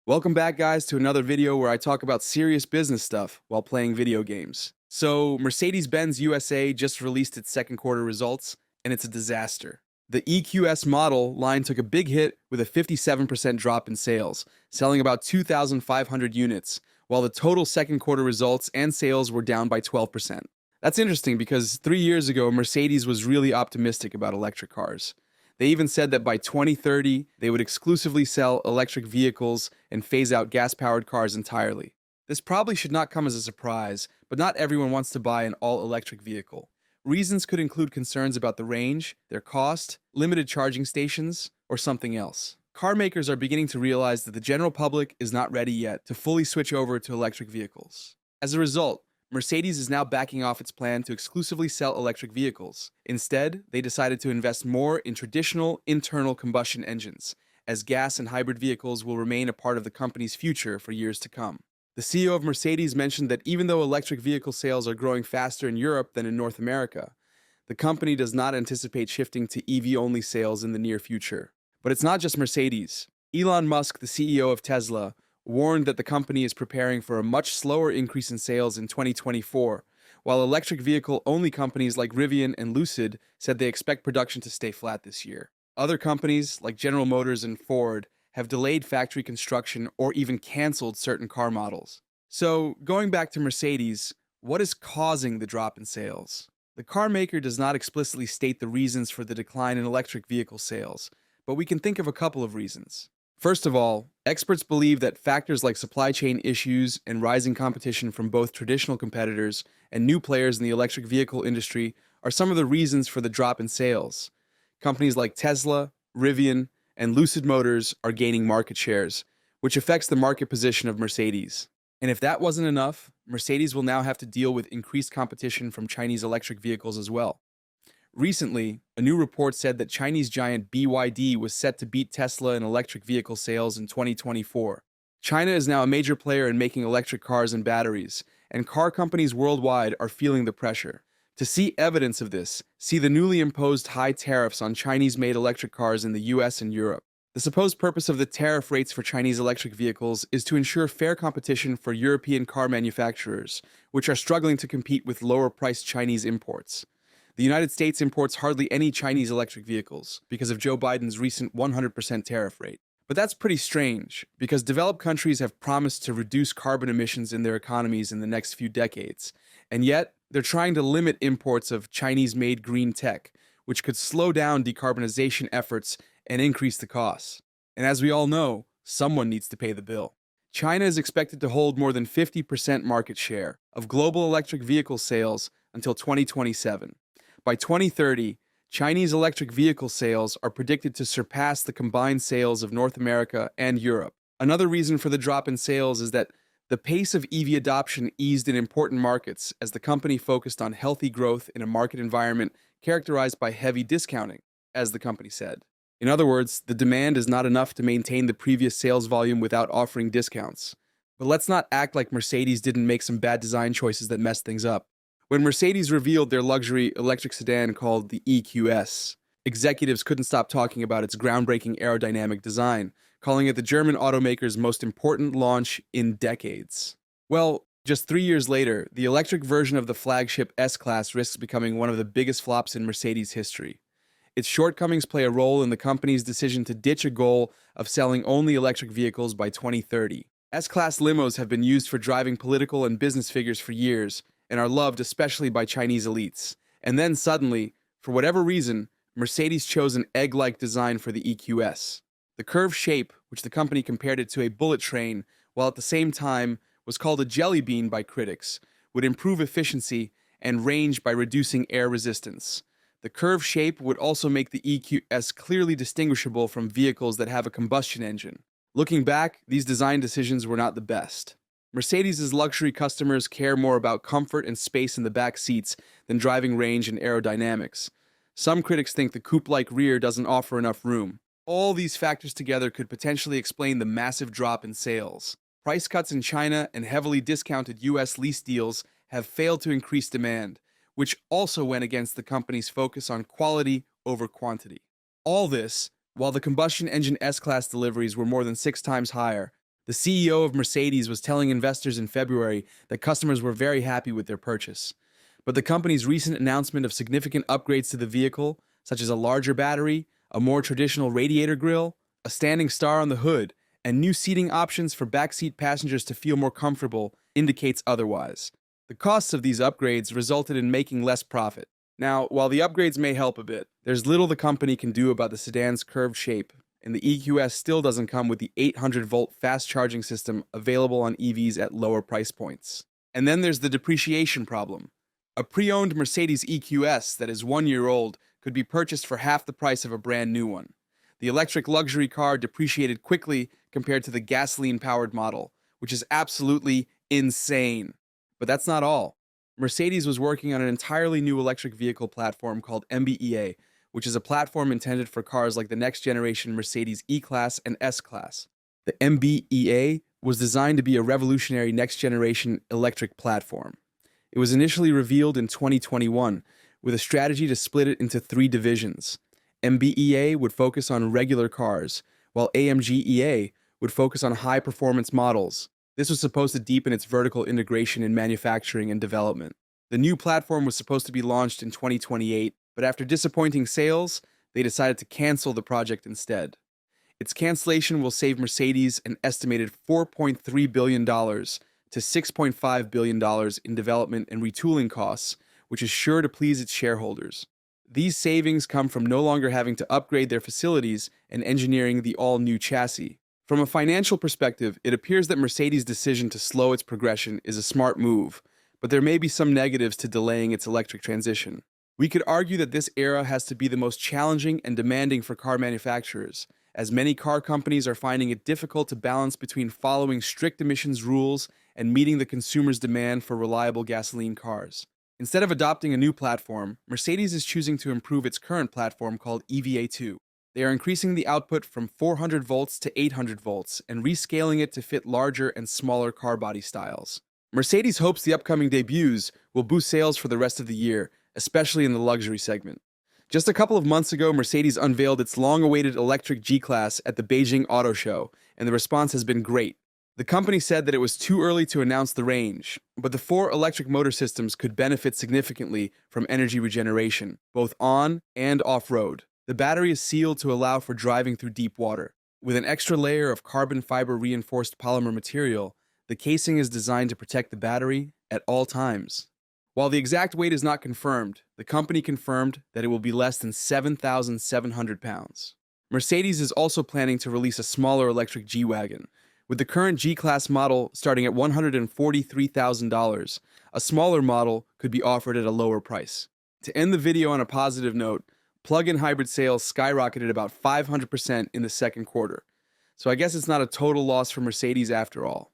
Welcome back, guys, to another video where I talk about serious business stuff while playing video games. So, Mercedes-Benz USA just released its second quarter results, and it's a disaster. The EQS model line took a big hit with a 57% drop in sales, selling about 2,500 units, while the total second quarter results and sales were down by 12%. That's interesting because 3 years ago, Mercedes was really optimistic about electric cars. They even said that by 2030, they would exclusively sell electric vehicles and phase out gas-powered cars entirely. This probably should not come as a surprise, but not everyone wants to buy an all-electric vehicle. Reasons could include concerns about the range, their cost, limited charging stations, or something else. Car makers are beginning to realize that the general public is not ready yet to fully switch over to electric vehicles. As a result, Mercedes is now backing off its plan to exclusively sell electric vehicles. Instead, they decided to invest more in traditional internal combustion engines, as gas and hybrid vehicles will remain a part of the company's future for years to come. The CEO of Mercedes mentioned that even though electric vehicle sales are growing faster in Europe than in North America, the company does not anticipate shifting to EV-only sales in the near future. But it's not just Mercedes. Elon Musk, the CEO of Tesla, warned that the company is preparing for a much slower increase in sales in 2024, while electric vehicle-only companies like Rivian and Lucid said they expect production to stay flat this year. Other companies, like General Motors and Ford, have delayed factory construction or even canceled certain car models. So, going back to Mercedes, what is causing the drop in sales? The car maker does not explicitly state the reasons for the decline in electric vehicle sales, but we can think of a couple of reasons. First of all, experts believe that factors like supply chain issues and rising competition from both traditional competitors and new players in the electric vehicle industry are some of the reasons for the drop in sales. Companies like Tesla, Rivian, and Lucid Motors are gaining market shares, which affects the market position of Mercedes. And if that wasn't enough, Mercedes will now have to deal with increased competition from Chinese electric vehicles as well. Recently, a new report said that Chinese giant BYD was set to beat Tesla in electric vehicle sales in 2024. China is now a major player in making electric cars and batteries, and car companies worldwide are feeling the pressure. To see evidence of this, see the newly imposed high tariffs on Chinese-made electric cars in the US and Europe. The supposed purpose of the tariff rates for Chinese electric vehicles is to ensure fair competition for European car manufacturers, which are struggling to compete with lower-priced Chinese imports. The United States imports hardly any Chinese electric vehicles because of Joe Biden's recent 100% tariff rate. But that's pretty strange, because developed countries have promised to reduce carbon emissions in their economies in the next few decades, and yet they're trying to limit imports of Chinese-made green tech, which could slow down decarbonization efforts and increase the costs. And as we all know, someone needs to pay the bill. China is expected to hold more than 50% market share of global electric vehicle sales until 2027. By 2030, Chinese electric vehicle sales are predicted to surpass the combined sales of North America and Europe. Another reason for the drop in sales is that the pace of EV adoption eased in important markets as the company focused on healthy growth in a market environment characterized by heavy discounting, as the company said. In other words, the demand is not enough to maintain the previous sales volume without offering discounts. But let's not act like Mercedes didn't make some bad design choices that messed things up. When Mercedes revealed their luxury electric sedan called the EQS, executives couldn't stop talking about its groundbreaking aerodynamic design, calling it the German automaker's most important launch in decades. Well, just 3 years later, the electric version of the flagship S-Class risks becoming one of the biggest flops in Mercedes history. Its shortcomings play a role in the company's decision to ditch a goal of selling only electric vehicles by 2030. S-Class limos have been used for driving political and business figures for years, and are loved especially by Chinese elites. And then suddenly, for whatever reason, Mercedes chose an egg-like design for the EQS. The curved shape, which the company compared it to a bullet train, while at the same time was called a jelly bean by critics, would improve efficiency and range by reducing air resistance. The curved shape would also make the EQS clearly distinguishable from vehicles that have a combustion engine. Looking back, these design decisions were not the best. Mercedes' luxury customers care more about comfort and space in the back seats than driving range and aerodynamics. Some critics think the coupe-like rear doesn't offer enough room. All these factors together could potentially explain the massive drop in sales. Price cuts in China and heavily discounted US lease deals have failed to increase demand, which also went against the company's focus on quality over quantity. All this, while the combustion engine S-Class deliveries were more than 6 times higher, The CEO of Mercedes was telling investors in February that customers were very happy with their purchase. But the company's recent announcement of significant upgrades to the vehicle, such as a larger battery, a more traditional radiator grille, a standing star on the hood, and new seating options for backseat passengers to feel more comfortable, indicates otherwise. The costs of these upgrades resulted in making less profit. Now, while the upgrades may help a bit, there's little the company can do about the sedan's curved shape, and the EQS still doesn't come with the 800-volt fast charging system available on EVs at lower price points. And then there's the depreciation problem. A pre-owned Mercedes EQS that is 1 year old could be purchased for half the price of a brand new one. The electric luxury car depreciated quickly compared to the gasoline-powered model, which is absolutely insane. But that's not all. Mercedes was working on an entirely new electric vehicle platform called MBEA, which is a platform intended for cars like the next-generation Mercedes E-Class and S-Class. The MBEA was designed to be a revolutionary next-generation electric platform. It was initially revealed in 2021, with a strategy to split it into 3 divisions. MBEA would focus on regular cars, while AMGEA would focus on high-performance models. This was supposed to deepen its vertical integration in manufacturing and development. The new platform was supposed to be launched in 2028, but after disappointing sales, they decided to cancel the project instead. Its cancellation will save Mercedes an estimated $4.3 billion to $6.5 billion in development and retooling costs, which is sure to please its shareholders. These savings come from no longer having to upgrade their facilities and engineering the all-new chassis. From a financial perspective, it appears that Mercedes' decision to slow its progression is a smart move, but there may be some negatives to delaying its electric transition. We could argue that this era has to be the most challenging and demanding for car manufacturers, as many car companies are finding it difficult to balance between following strict emissions rules and meeting the consumer's demand for reliable gasoline cars. Instead of adopting a new platform, Mercedes is choosing to improve its current platform called EVA2. They are increasing the output from 400 volts to 800 volts and rescaling it to fit larger and smaller car body styles. Mercedes hopes the upcoming debuts will boost sales for the rest of the year, especially in the luxury segment. Just a couple of months ago, Mercedes unveiled its long-awaited electric G-Class at the Beijing Auto Show, and the response has been great. The company said that it was too early to announce the range, but the 4 electric motor systems could benefit significantly from energy regeneration, both on and off-road. The battery is sealed to allow for driving through deep water. With an extra layer of carbon fiber reinforced polymer material, the casing is designed to protect the battery at all times. While the exact weight is not confirmed, the company confirmed that it will be less than 7,700 pounds. Mercedes is also planning to release a smaller electric G-Wagon. With the current G-Class model starting at $143,000, a smaller model could be offered at a lower price. To end the video on a positive note, plug-in hybrid sales skyrocketed about 500% in the second quarter. So I guess it's not a total loss for Mercedes after all.